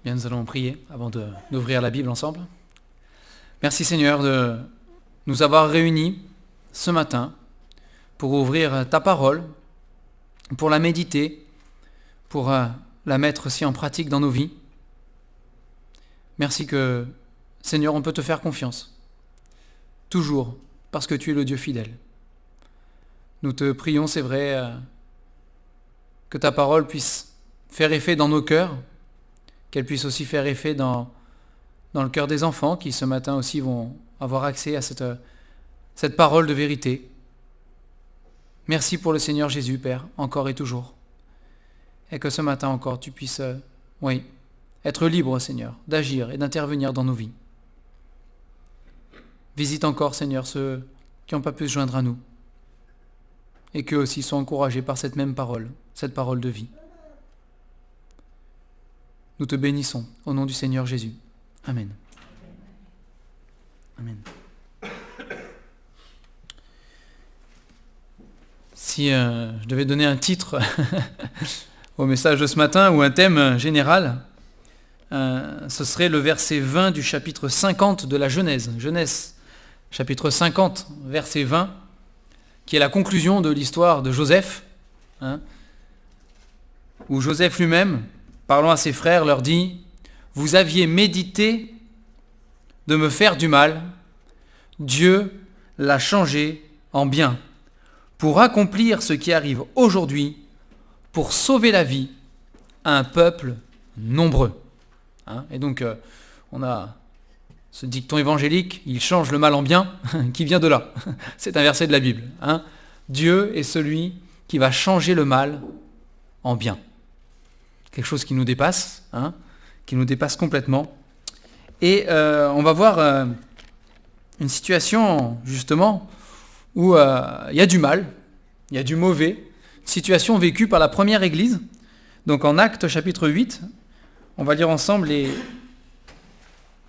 Bien, nous allons prier avant d'ouvrir la Bible ensemble. Merci Seigneur de nous avoir réunis ce matin pour ouvrir ta parole, pour la méditer, pour la mettre aussi en pratique dans nos vies. Merci que, Seigneur, on peut te faire confiance, toujours, parce que tu es le Dieu fidèle. Nous te prions, c'est vrai, que ta parole puisse faire effet dans nos cœurs, qu'elle puisse aussi faire effet dans le cœur des enfants qui ce matin aussi vont avoir accès à cette parole de vérité. Merci pour le Seigneur Jésus, Père, encore et toujours. Et que ce matin encore tu puisses, être libre, Seigneur, d'agir et d'intervenir dans nos vies. Visite encore, Seigneur, ceux qui n'ont pas pu se joindre à nous. Et qu'eux aussi soient encouragés par cette même parole, cette parole de vie. Nous te bénissons au nom du Seigneur Jésus. Amen. Amen. Si je devais donner un titre au message de ce matin ou un thème général, ce serait le verset 20 du chapitre 50 de la Genèse. Genèse, chapitre 50, verset 20, qui est la conclusion de l'histoire de Joseph, où Joseph lui-même, parlant à ses frères, leur dit « Vous aviez médité de me faire du mal, Dieu l'a changé en bien, pour accomplir ce qui arrive aujourd'hui, pour sauver la vie à un peuple nombreux. » Et donc, on a ce dicton évangélique, il change le mal en bien, qui vient de là. C'est un verset de la Bible. Dieu est celui qui va changer le mal en bien. Quelque chose qui nous dépasse, qui nous dépasse complètement. Et on va voir une situation, justement, où il y a du mal, il y a du mauvais, une situation vécue par la première Église. Donc en Actes chapitre 8, on va lire ensemble les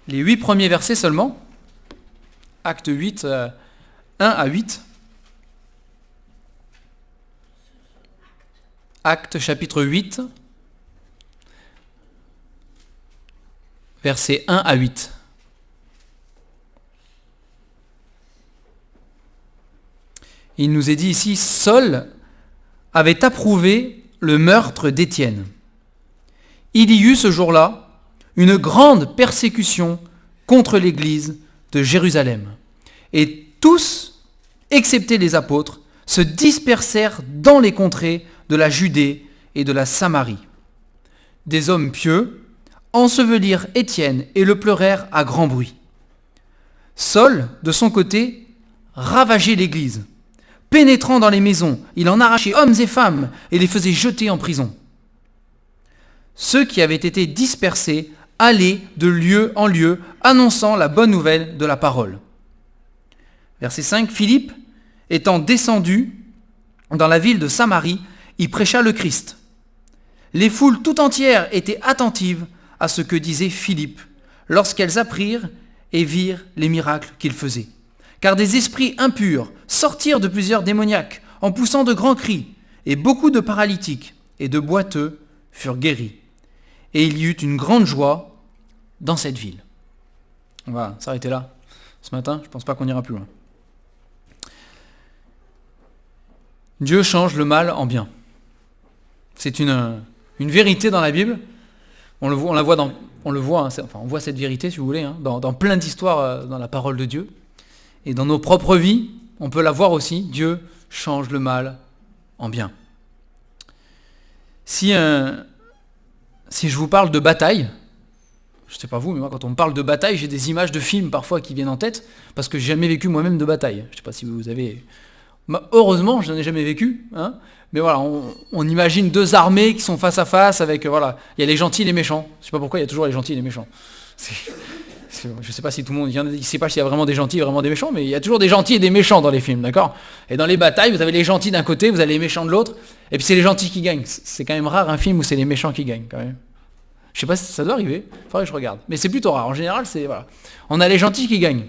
8 premiers versets seulement. Actes 8, 1 à 8. Actes chapitre 8, versets 1 à 8. Il nous est dit ici, Saul avait approuvé le meurtre d'Étienne. Il y eut ce jour-là une grande persécution contre l'Église de Jérusalem. Et tous, excepté les apôtres, se dispersèrent dans les contrées de la Judée et de la Samarie. Des hommes pieux ensevelirent Étienne et le pleurèrent à grand bruit. Saul, de son côté, ravageait l'Église. Pénétrant dans les maisons, il en arrachait hommes et femmes et les faisait jeter en prison. Ceux qui avaient été dispersés allaient de lieu en lieu, annonçant la bonne nouvelle de la parole. Verset 5, Philippe, étant descendu dans la ville de Samarie, y prêcha le Christ. Les foules tout entières étaient attentives à ce que disait Philippe, lorsqu'elles apprirent et virent les miracles qu'il faisait. Car des esprits impurs sortirent de plusieurs démoniaques en poussant de grands cris, et beaucoup de paralytiques et de boiteux furent guéris. Et il y eut une grande joie dans cette ville. On va s'arrêter là ce matin, je ne pense pas qu'on ira plus loin. Dieu change le mal en bien. C'est une vérité dans la Bible. On voit cette vérité, si vous voulez, dans plein d'histoires dans la parole de Dieu. Et dans nos propres vies, on peut la voir aussi. Dieu change le mal en bien. Si je vous parle de bataille, je ne sais pas vous, mais moi quand on me parle de bataille, j'ai des images de films parfois qui viennent en tête, parce que j'ai jamais vécu moi-même de bataille. Je ne sais pas si vous avez... Heureusement, je n'en ai jamais vécu, mais voilà, on imagine deux armées qui sont face à face avec, il y a les gentils et les méchants. Je ne sais pas pourquoi il y a toujours les gentils et les méchants. Je ne sais pas si tout le monde, il ne sait pas s'il y a vraiment des gentils et vraiment des méchants, mais il y a toujours des gentils et des méchants dans les films, d'accord ? Et dans les batailles, vous avez les gentils d'un côté, vous avez les méchants de l'autre, et puis c'est les gentils qui gagnent. C'est quand même rare un film où c'est les méchants qui gagnent, quand même. Je ne sais pas si ça doit arriver, il faudrait que je regarde. Mais c'est plutôt rare, en général, on a les gentils qui gagnent.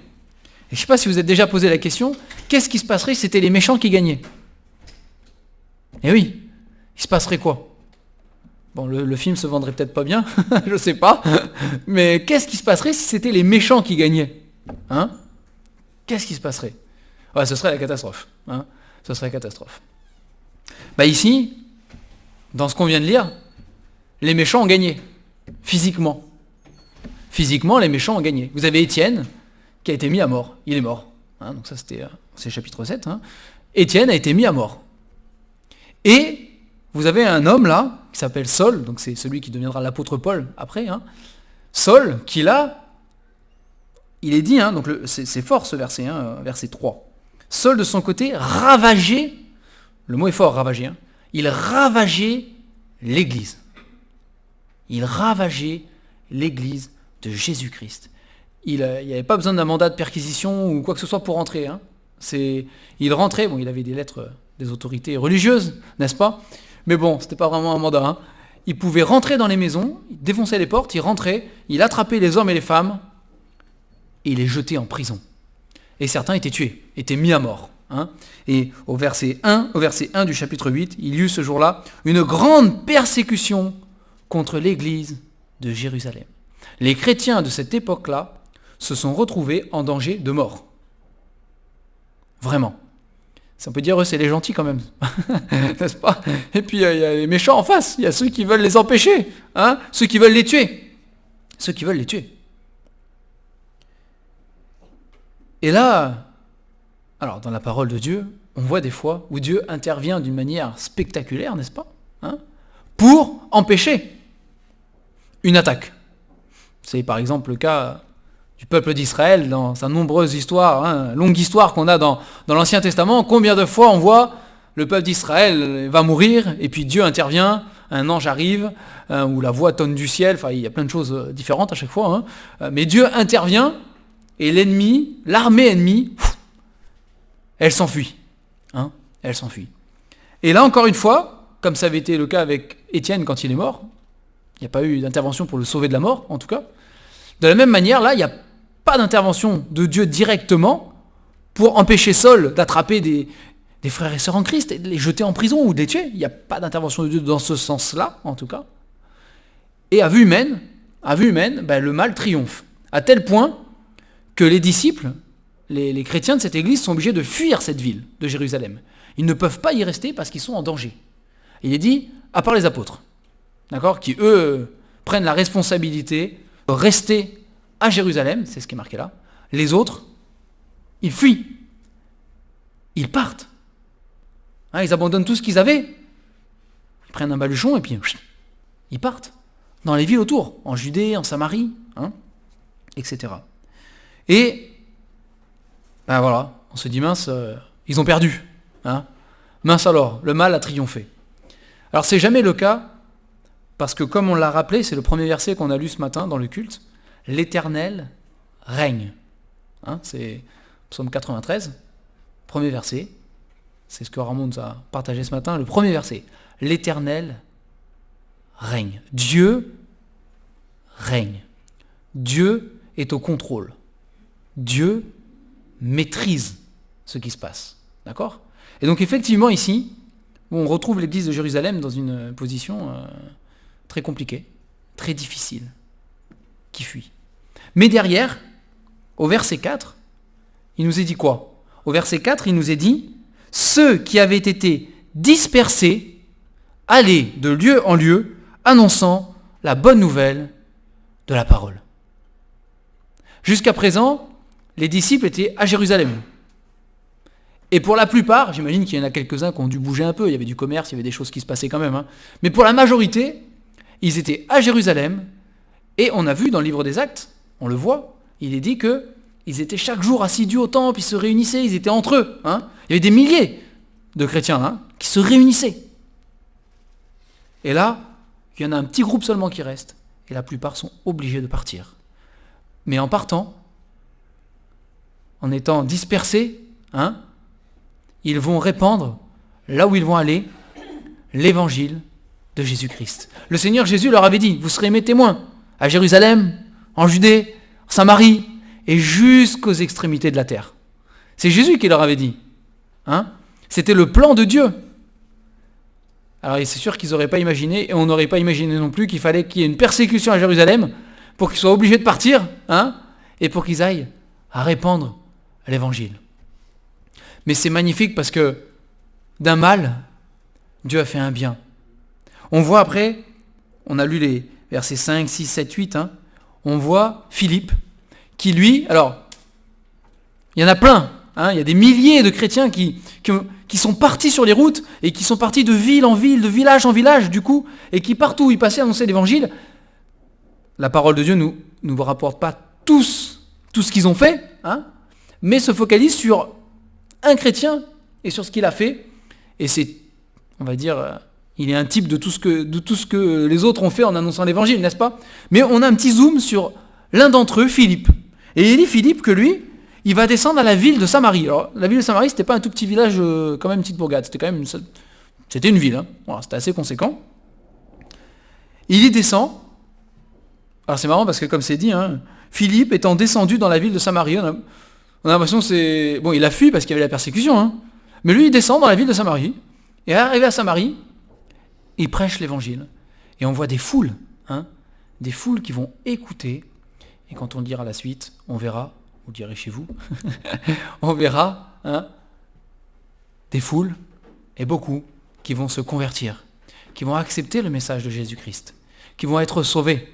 Et je ne sais pas si vous êtes déjà posé la question, qu'est-ce qui se passerait si c'était les méchants qui gagnaient ? Eh oui, il se passerait quoi ? Bon, le film se vendrait peut-être pas bien, je sais pas. Mais qu'est-ce qui se passerait si c'était les méchants qui gagnaient? Hein? Qu'est-ce qui se passerait? Ouais, ce serait la catastrophe. Hein? Ce serait la catastrophe. Bah ici, dans ce qu'on vient de lire, les méchants ont gagné, physiquement. Physiquement, les méchants ont gagné. Vous avez Étienne qui a été mis à mort. Il est mort. Hein? Donc ça, c'est chapitre 7. Hein? Étienne a été mis à mort. Et vous avez un homme là, qui s'appelle Saul, donc c'est celui qui deviendra l'apôtre Paul après. Hein? Saul, qui là, il est dit, hein, donc c'est fort ce verset, hein, verset 3. Saul de son côté ravageait, le mot est fort, ravager, hein, il ravageait l'Église. Il ravageait l'Église de Jésus-Christ. Il n'y avait pas besoin d'un mandat de perquisition ou quoi que ce soit pour rentrer. Hein. Il rentrait, bon, il avait des lettres des autorités religieuses, n'est-ce pas? Mais bon, c'était pas vraiment un mandat. Hein. Il pouvait rentrer dans les maisons, il défonçait les portes, il rentrait, il attrapait les hommes et les femmes, et il les jetait en prison. Et certains étaient tués, étaient mis à mort. Hein. Et au verset 1 du chapitre 8, il y eut ce jour-là une grande persécution contre l'église de Jérusalem. Les chrétiens de cette époque-là se sont retrouvés en danger de mort. Vraiment. Ça peut dire, eux, c'est les gentils quand même. N'est-ce pas? Et puis, il y a les méchants en face. Il y a ceux qui veulent les empêcher. Hein, ceux qui veulent les tuer. Ceux qui veulent les tuer. Et là, alors dans la parole de Dieu, on voit des fois où Dieu intervient d'une manière spectaculaire, n'est-ce pas? Hein, pour empêcher une attaque. C'est par exemple le cas du peuple d'Israël dans sa nombreuse histoire, hein, longue histoire qu'on a dans l'Ancien Testament. Combien de fois on voit le peuple d'Israël va mourir et puis Dieu intervient, un ange arrive, ou la voix tonne du ciel, enfin il y a plein de choses différentes à chaque fois, hein, mais Dieu intervient et l'ennemi, l'armée ennemie, elle s'enfuit. Hein, elle s'enfuit. Et là encore une fois, comme ça avait été le cas avec Étienne quand il est mort, il n'y a pas eu d'intervention pour le sauver de la mort, en tout cas. De la même manière, là, il n'y a pas d'intervention de Dieu directement pour empêcher Saul d'attraper des frères et sœurs en Christ et de les jeter en prison ou de les tuer. Il n'y a pas d'intervention de Dieu dans ce sens-là, en tout cas. Et à vue humaine, le mal triomphe. À tel point que les disciples, les chrétiens de cette église sont obligés de fuir cette ville de Jérusalem. Ils ne peuvent pas y rester parce qu'ils sont en danger. Il est dit, à part les apôtres, d'accord, qui eux prennent la responsabilité de rester à Jérusalem, c'est ce qui est marqué là. Les autres, ils fuient. Ils partent. Hein, ils abandonnent tout ce qu'ils avaient. Ils prennent un baluchon et puis ils partent. Dans les villes autour, en Judée, en Samarie, hein, etc. Et, ben voilà, on se dit mince, ils ont perdu. Hein. Mince alors, le mal a triomphé. Alors c'est jamais le cas, parce que comme on l'a rappelé, c'est le premier verset qu'on a lu ce matin dans le culte, l'Éternel règne. Hein, c'est Psaume 93, premier verset. C'est ce que Ramon nous a partagé ce matin, le premier verset. L'Éternel règne. Dieu règne. Dieu est au contrôle. Dieu maîtrise ce qui se passe. D'accord ? Et donc effectivement ici, on retrouve l'église de Jérusalem dans une position très compliquée, très difficile, qui fuit. Mais derrière, au verset 4, il nous est dit quoi? Au verset 4, il nous est dit « Ceux qui avaient été dispersés allaient de lieu en lieu, annonçant la bonne nouvelle de la parole. » Jusqu'à présent, les disciples étaient à Jérusalem. Et pour la plupart, j'imagine qu'il y en a quelques-uns qui ont dû bouger un peu, il y avait du commerce, il y avait des choses qui se passaient quand même, hein. Mais pour la majorité, ils étaient à Jérusalem, et on a vu dans le livre des Actes, on le voit, il est dit qu'ils étaient chaque jour assidus au temple, ils se réunissaient, ils étaient entre eux. Hein. Il y avait des milliers de chrétiens qui se réunissaient. Et là, il y en a un petit groupe seulement qui reste, et la plupart sont obligés de partir. Mais en partant, en étant dispersés, ils vont répandre, là où ils vont aller, l'évangile de Jésus-Christ. Le Seigneur Jésus leur avait dit, vous serez mes témoins à Jérusalem, en Judée, en Samarie, et jusqu'aux extrémités de la terre. C'est Jésus qui leur avait dit. C'était le plan de Dieu. Alors c'est sûr qu'ils n'auraient pas imaginé, et on n'aurait pas imaginé non plus qu'il fallait qu'il y ait une persécution à Jérusalem pour qu'ils soient obligés de partir, et pour qu'ils aillent à répandre l'évangile. Mais c'est magnifique parce que d'un mal, Dieu a fait un bien. On voit après, on a lu les versets 5, 6, 7, 8, on voit Philippe qui lui, alors, il y en a plein, il y a des milliers de chrétiens qui sont partis sur les routes et qui sont partis de ville en ville, de village en village, du coup, et qui partout où ils passaient annonçaient l'évangile. La parole de Dieu ne nous rapporte pas tout ce qu'ils ont fait, mais se focalise sur un chrétien et sur ce qu'il a fait. Et c'est, on va dire, il est un type de tout ce que les autres ont fait en annonçant l'évangile, n'est-ce pas? Mais on a un petit zoom sur l'un d'entre eux, Philippe. Et il dit Philippe que lui, il va descendre à la ville de Samarie. Alors, la ville de Samarie, c'était pas un tout petit village, quand même une petite bourgade. C'était une ville. Voilà, c'était assez conséquent. Il y descend. Alors c'est marrant parce que comme c'est dit, Philippe étant descendu dans la ville de Samarie, on a l'impression que c'est... Bon, il a fui parce qu'il y avait la persécution, mais lui, il descend dans la ville de Samarie. Et arrivé à Samarie, il prêche l'évangile. Et on voit des foules qui vont écouter. Et quand on lira la suite, on verra, vous le direz chez vous, on verra des foules et beaucoup qui vont se convertir, qui vont accepter le message de Jésus-Christ, qui vont être sauvés.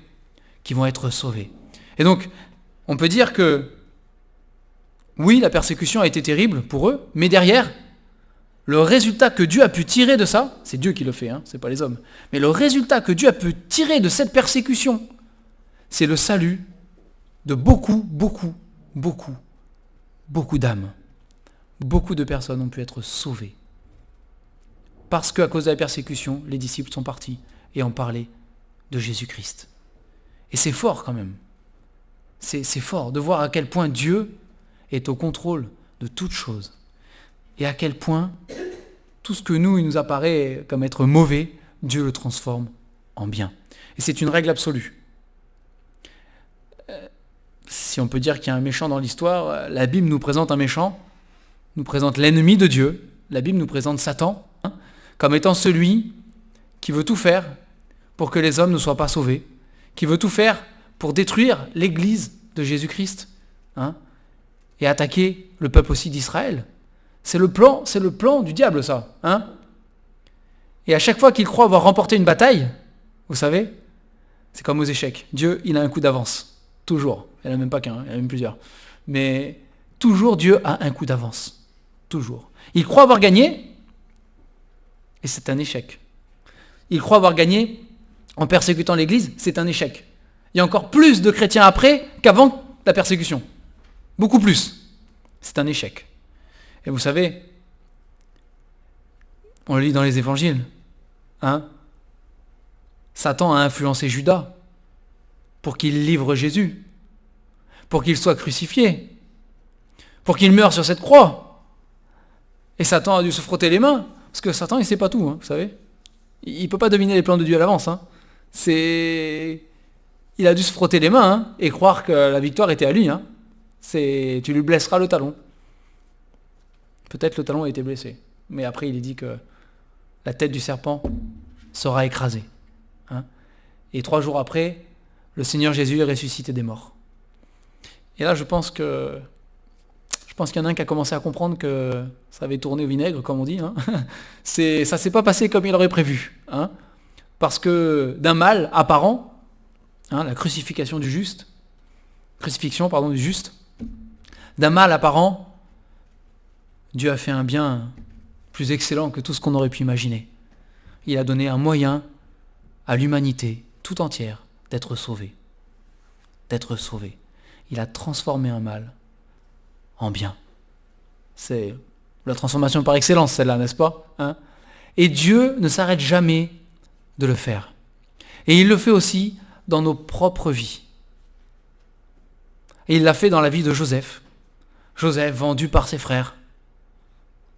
Et donc, on peut dire que, oui, la persécution a été terrible pour eux, mais derrière, le résultat que Dieu a pu tirer de ça, c'est Dieu qui le fait, c'est pas les hommes, mais le résultat que Dieu a pu tirer de cette persécution, c'est le salut de beaucoup d'âmes. Beaucoup de personnes ont pu être sauvées. Parce qu'à cause de la persécution, les disciples sont partis et ont parlé de Jésus-Christ. Et c'est fort quand même. C'est fort de voir à quel point Dieu est au contrôle de toutes choses. Et à quel point tout ce que il nous apparaît comme être mauvais, Dieu le transforme en bien. Et c'est une règle absolue. Si on peut dire qu'il y a un méchant dans l'histoire, la Bible nous présente un méchant, nous présente l'ennemi de Dieu. La Bible nous présente Satan comme étant celui qui veut tout faire pour que les hommes ne soient pas sauvés, qui veut tout faire pour détruire l'Église de Jésus-Christ, et attaquer le peuple aussi d'Israël. C'est le plan du diable, ça. Et à chaque fois qu'il croit avoir remporté une bataille, vous savez, c'est comme aux échecs. Dieu, il a un coup d'avance. Toujours. Il n'y en a même pas qu'un, il y en a même plusieurs. Mais toujours, Dieu a un coup d'avance. Toujours. Il croit avoir gagné, et c'est un échec. Il croit avoir gagné en persécutant l'Église, c'est un échec. Il y a encore plus de chrétiens après qu'avant la persécution. Beaucoup plus. C'est un échec. Et vous savez, on le lit dans les évangiles, Satan a influencé Judas pour qu'il livre Jésus, pour qu'il soit crucifié, pour qu'il meure sur cette croix. Et Satan a dû se frotter les mains, parce que Satan, il ne sait pas tout, vous savez. Il ne peut pas deviner les plans de Dieu à l'avance. Il a dû se frotter les mains et croire que la victoire était à lui. Tu lui blesseras le talon. Peut-être le talon a été blessé. Mais après, il est dit que la tête du serpent sera écrasée. Et 3 jours après, le Seigneur Jésus est ressuscité des morts. Et là, je pense qu'il y en a un qui a commencé à comprendre que ça avait tourné au vinaigre, comme on dit. Ça ne s'est pas passé comme il aurait prévu. Parce que d'un mal apparent, la crucifixion du juste, d'un mal apparent, Dieu a fait un bien plus excellent que tout ce qu'on aurait pu imaginer. Il a donné un moyen à l'humanité tout entière d'être sauvée. Il a transformé un mal en bien. C'est la transformation par excellence, celle-là, n'est-ce pas ? Et Dieu ne s'arrête jamais de le faire. Et il le fait aussi dans nos propres vies. Et il l'a fait dans la vie de Joseph. Joseph, vendu par ses frères.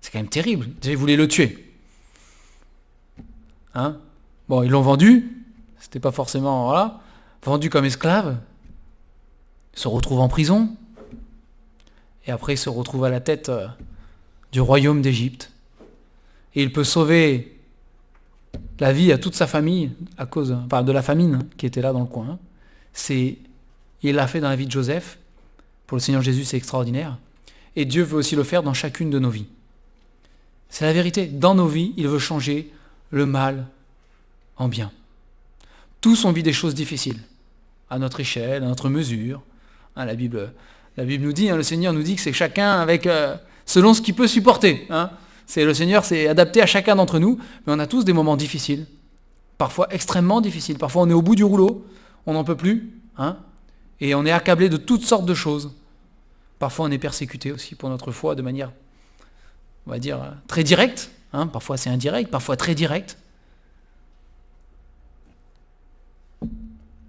C'est quand même terrible. Ils voulaient le tuer. Bon, ils l'ont vendu. C'était pas forcément... vendu comme esclave. Il se retrouve en prison. Et après, il se retrouve à la tête du royaume d'Égypte. Et il peut sauver la vie à toute sa famille à cause de la famine qui était là dans le coin. Il l'a fait dans la vie de Joseph. Pour le Seigneur Jésus, c'est extraordinaire. Et Dieu veut aussi le faire dans chacune de nos vies. C'est la vérité. Dans nos vies, il veut changer le mal en bien. Tous on vit des choses difficiles, à notre échelle, à notre mesure. La Bible nous dit, le Seigneur nous dit que c'est chacun avec selon ce qu'il peut supporter. Le Seigneur, c'est adapté à chacun d'entre nous, mais on a tous des moments difficiles, parfois extrêmement difficiles. Parfois on est au bout du rouleau, on n'en peut plus, et on est accablé de toutes sortes de choses. Parfois on est persécuté aussi pour notre foi de manière, on va dire, très directe. Parfois c'est indirect, parfois très direct.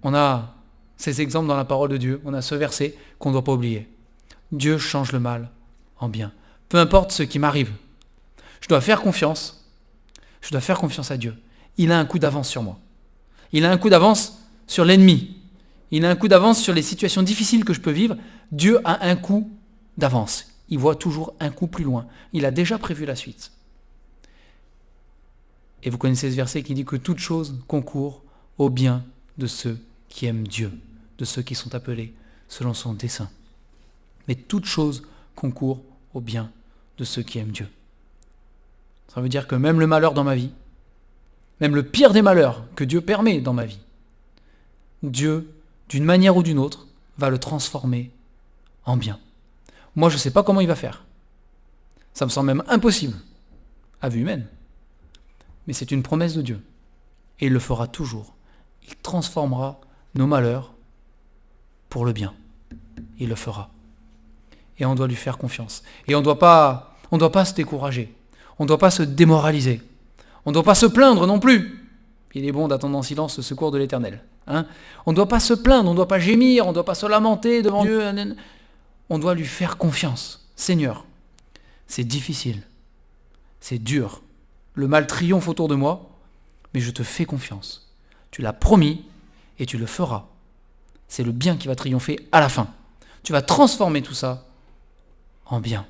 On a ces exemples dans la parole de Dieu, on a ce verset qu'on ne doit pas oublier. Dieu change le mal en bien. Peu importe ce qui m'arrive, je dois faire confiance à Dieu. Il a un coup d'avance sur moi. Il a un coup d'avance sur l'ennemi. Il a un coup d'avance sur les situations difficiles que je peux vivre. Dieu a un coup d'avance. Il voit toujours un coup plus loin. Il a déjà prévu la suite. Et vous connaissez ce verset qui dit que toute chose concourt au bien de ceux qui aiment Dieu, de ceux qui sont appelés selon son dessein. Mais toute chose concourt au bien de ceux qui aiment Dieu. Ça veut dire que même le malheur dans ma vie, même le pire des malheurs que Dieu permet dans ma vie, Dieu, d'une manière ou d'une autre, va le transformer en bien. Moi, je ne sais pas comment il va faire. Ça me semble même impossible, à vue humaine. Mais c'est une promesse de Dieu. Et il le fera toujours. Il transformera nos malheurs pour le bien. Il le fera. Et on doit lui faire confiance. Et on ne doit pas se décourager. On ne doit pas se démoraliser. On ne doit pas se plaindre non plus. Il est bon d'attendre en silence le secours de l'Éternel. On ne doit pas se plaindre, on ne doit pas gémir, on ne doit pas se lamenter devant Dieu. On doit lui faire confiance. Seigneur, c'est difficile, c'est dur. Le mal triomphe autour de moi, mais je te fais confiance. Tu l'as promis et tu le feras. C'est le bien qui va triompher à la fin. Tu vas transformer tout ça en bien.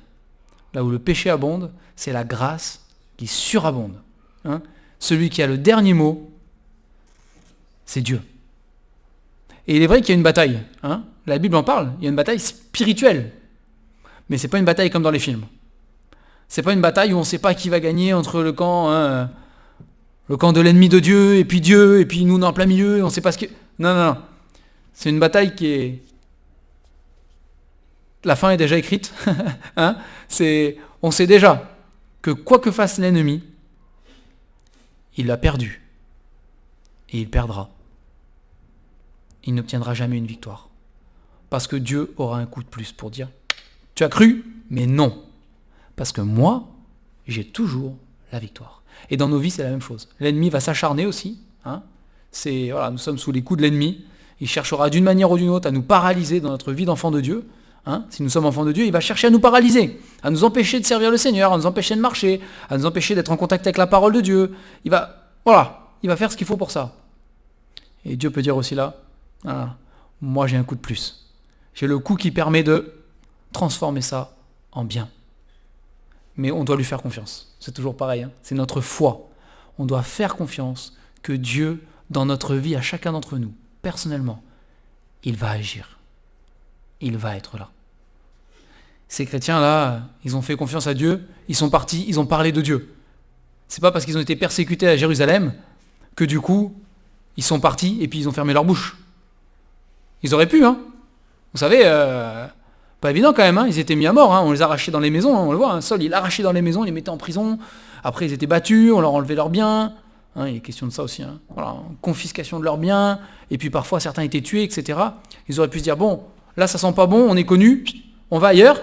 Là où le péché abonde, c'est la grâce qui surabonde. Celui qui a le dernier mot, c'est Dieu. Et il est vrai qu'il y a une bataille. La Bible en parle. Il y a une bataille spirituelle. Mais ce n'est pas une bataille comme dans les films. Ce n'est pas une bataille où on ne sait pas qui va gagner entre le camp de l'ennemi de Dieu, et puis nous, on est en plein milieu, et on ne sait pas ce que... Non. C'est une bataille qui est... La fin est déjà écrite. On sait déjà que quoi que fasse l'ennemi, il l'a perdu. Et il perdra. Il n'obtiendra jamais une victoire. Parce que Dieu aura un coup de plus pour dire « Tu as cru, mais non. Parce que moi, j'ai toujours la victoire. » Et dans nos vies, c'est la même chose. L'ennemi va s'acharner aussi. Nous sommes sous les coups de l'ennemi. Il cherchera d'une manière ou d'une autre à nous paralyser dans notre vie d'enfant de Dieu. Si nous sommes enfants de Dieu, il va chercher à nous paralyser, à nous empêcher de servir le Seigneur, à nous empêcher de marcher, à nous empêcher d'être en contact avec la parole de Dieu. Il va faire ce qu'il faut pour ça. Et Dieu peut dire aussi là, moi j'ai un coup de plus. J'ai le coup qui permet de transformer ça en bien. Mais on doit lui faire confiance. C'est toujours pareil, c'est notre foi. On doit faire confiance que Dieu, dans notre vie, à chacun d'entre nous, personnellement, il va agir. Il va être là. Ces chrétiens-là, ils ont fait confiance à Dieu, ils sont partis, ils ont parlé de Dieu. C'est pas parce qu'ils ont été persécutés à Jérusalem que du coup, ils sont partis et puis ils ont fermé leur bouche. Ils auraient pu, Vous savez, pas évident quand même, ils étaient mis à mort, on les arrachait dans les maisons, on le voit, Saul, il arrachait dans les maisons, il les mettait en prison, après ils étaient battus, on leur enlevait leurs biens, il est question de ça aussi, confiscation de leurs biens, et puis parfois certains étaient tués, etc. Ils auraient pu se dire, bon, là ça sent pas bon, on est connu, on va ailleurs,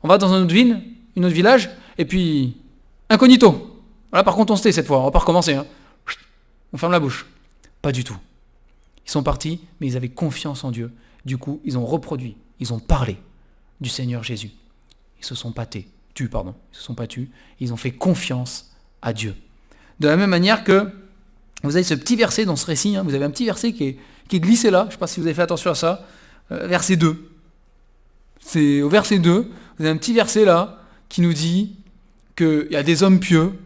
on va dans une autre ville, un autre village, et puis incognito. Là par contre on se tait cette fois, on va pas recommencer, on ferme la bouche. Pas du tout. Ils sont partis, mais ils avaient confiance en Dieu. Du coup, ils ont reproduit, ils ont parlé du Seigneur Jésus. Ils se sont pas tus, ils ont fait confiance à Dieu. De la même manière que vous avez ce petit verset dans ce récit, vous avez un petit verset qui est glissé là, je ne sais pas si vous avez fait attention à ça, verset 2. C'est au verset 2, vous avez un petit verset là qui nous dit qu'il y a des hommes pieux,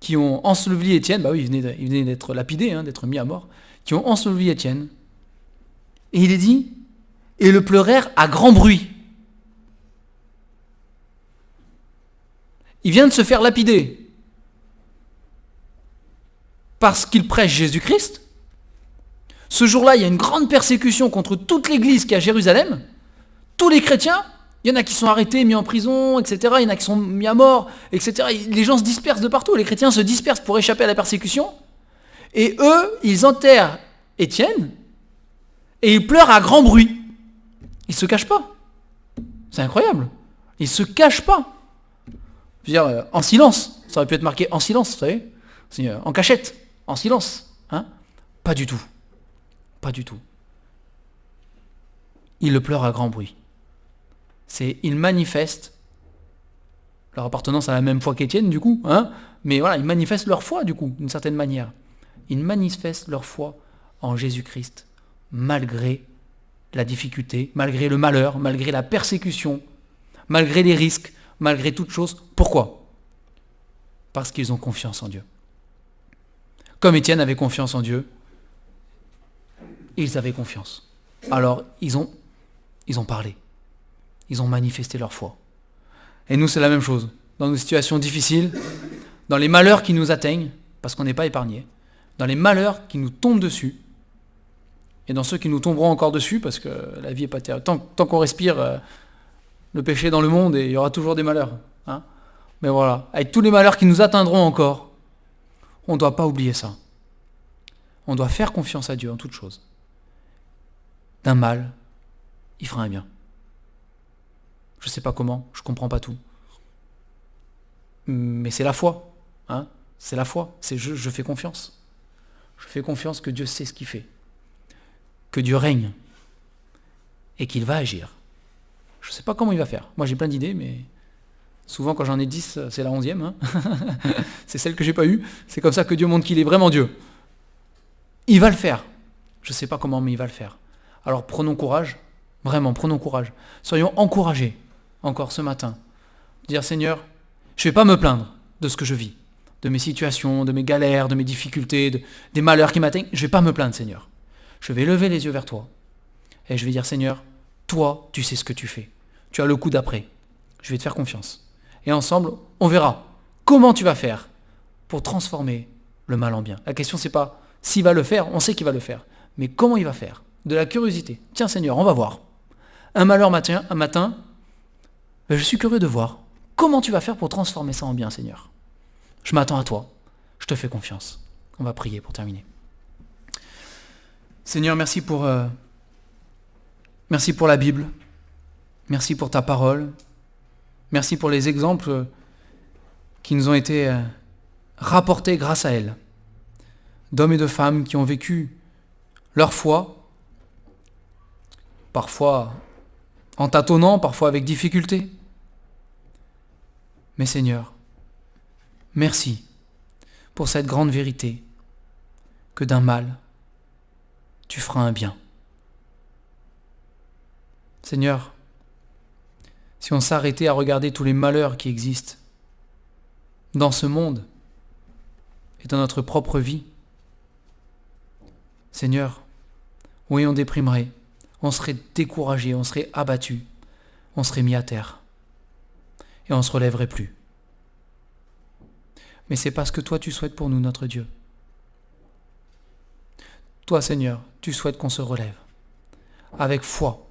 qui ont enseveli Étienne, bah oui, il venait d'être lapidé, d'être mis à mort, qui ont enseveli Étienne. Et il est dit, et le pleurèrent à grand bruit. Il vient de se faire lapider parce qu'il prêche Jésus-Christ. Ce jour-là, il y a une grande persécution contre toute l'église qui est à Jérusalem. Tous les chrétiens, il y en a qui sont arrêtés, mis en prison, etc. Il y en a qui sont mis à mort, etc. Les gens se dispersent de partout. Les chrétiens se dispersent pour échapper à la persécution. Et eux, ils enterrent Étienne et ils pleurent à grand bruit. Ils ne se cachent pas. C'est incroyable. Ils ne se cachent pas. Je veux dire, en silence. Ça aurait pu être marqué en silence, vous savez. En cachette, en silence. Pas du tout. Pas du tout. Ils le pleurent à grand bruit. Ils manifestent leur appartenance à la même foi qu'Étienne, du coup. Mais voilà, ils manifestent leur foi, du coup, d'une certaine manière. Ils manifestent leur foi en Jésus-Christ, malgré la difficulté, malgré le malheur, malgré la persécution, malgré les risques, malgré toute chose. Pourquoi ? Parce qu'ils ont confiance en Dieu. Comme Étienne avait confiance en Dieu, ils avaient confiance. Alors, ils ont parlé. Ils ont manifesté leur foi. Et nous, c'est la même chose. Dans nos situations difficiles, dans les malheurs qui nous atteignent, parce qu'on n'est pas épargnés, dans les malheurs qui nous tombent dessus, et dans ceux qui nous tomberont encore dessus, parce que la vie n'est pas terrible. Tant qu'on respire, le péché dans le monde, et il y aura toujours des malheurs. Mais voilà, avec tous les malheurs qui nous atteindront encore, on ne doit pas oublier ça. On doit faire confiance à Dieu en toutes choses. D'un mal, il fera un bien. Je ne sais pas comment, je ne comprends pas tout. Mais c'est la foi. C'est la foi. Je fais confiance. Je fais confiance que Dieu sait ce qu'il fait. Que Dieu règne. Et qu'il va agir. Je ne sais pas comment il va faire. Moi j'ai plein d'idées, mais souvent quand j'en ai 10, c'est la 11e. C'est celle que j'ai pas eue. C'est comme ça que Dieu montre qu'il est vraiment Dieu. Il va le faire. Je ne sais pas comment, mais il va le faire. Alors prenons courage. Vraiment, prenons courage. Soyons encouragés, encore ce matin. Dire, Seigneur, je ne vais pas me plaindre de ce que je vis, de mes situations, de mes galères, de mes difficultés, des malheurs qui m'atteignent. Je ne vais pas me plaindre, Seigneur. Je vais lever les yeux vers toi. Et je vais dire, Seigneur, toi, tu sais ce que tu fais. Tu as le coup d'après. Je vais te faire confiance. Et ensemble, on verra comment tu vas faire pour transformer le mal en bien. La question, c'est pas s'il va le faire, on sait qu'il va le faire. Mais comment il va faire ? De la curiosité. Tiens, Seigneur, on va voir. Un malheur un matin, je suis curieux de voir comment tu vas faire pour transformer ça en bien, Seigneur. Je m'attends à toi. Je te fais confiance. On va prier pour terminer. Seigneur, merci pour la Bible. Merci pour ta parole. Merci pour les exemples qui nous ont été rapportés grâce à elle. D'hommes et de femmes qui ont vécu leur foi, parfois en tâtonnant, parfois avec difficulté. Mais Seigneur, merci pour cette grande vérité que d'un mal, tu feras un bien. Seigneur, si on s'arrêtait à regarder tous les malheurs qui existent dans ce monde et dans notre propre vie, Seigneur, oui, on déprimerait, on serait découragé, on serait abattu, on serait mis à terre et on ne se relèverait plus. Mais c'est parce que toi tu souhaites pour nous, notre Dieu. Toi, Seigneur, tu souhaites qu'on se relève avec foi,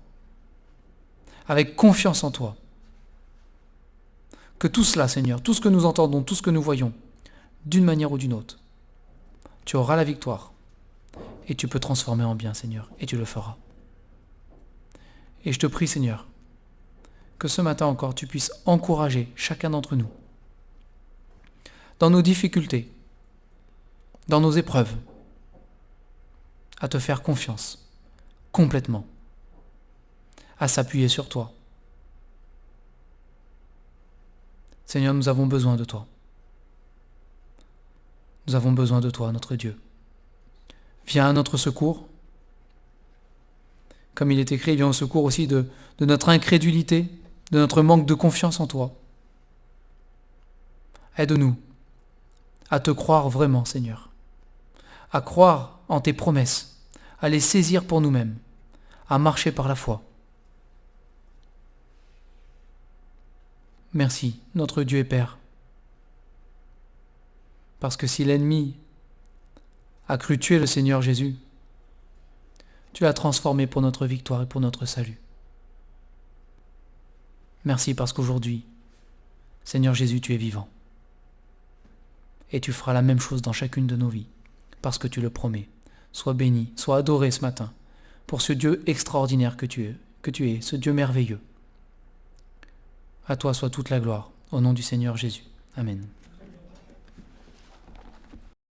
avec confiance en toi. Que tout cela, Seigneur, tout ce que nous entendons, tout ce que nous voyons, d'une manière ou d'une autre, tu auras la victoire et tu peux transformer en bien, Seigneur, et tu le feras. Et je te prie, Seigneur, que ce matin encore, tu puisses encourager chacun d'entre nous dans nos difficultés, dans nos épreuves, à te faire confiance, complètement, à s'appuyer sur toi. Seigneur, nous avons besoin de toi. Nous avons besoin de toi, notre Dieu. Viens à notre secours. Comme il est écrit, viens au secours aussi de notre incrédulité, de notre manque de confiance en toi. Aide-nous à te croire vraiment, Seigneur, à croire en tes promesses, à les saisir pour nous-mêmes, à marcher par la foi. Merci, notre Dieu et Père, parce que si l'ennemi a cru tuer le Seigneur Jésus, tu l'as transformé pour notre victoire et pour notre salut. Merci parce qu'aujourd'hui, Seigneur Jésus, tu es vivant. Et tu feras la même chose dans chacune de nos vies, parce que tu le promets. Sois béni, sois adoré ce matin, pour ce Dieu extraordinaire que tu es, ce Dieu merveilleux. À toi soit toute la gloire, au nom du Seigneur Jésus. Amen.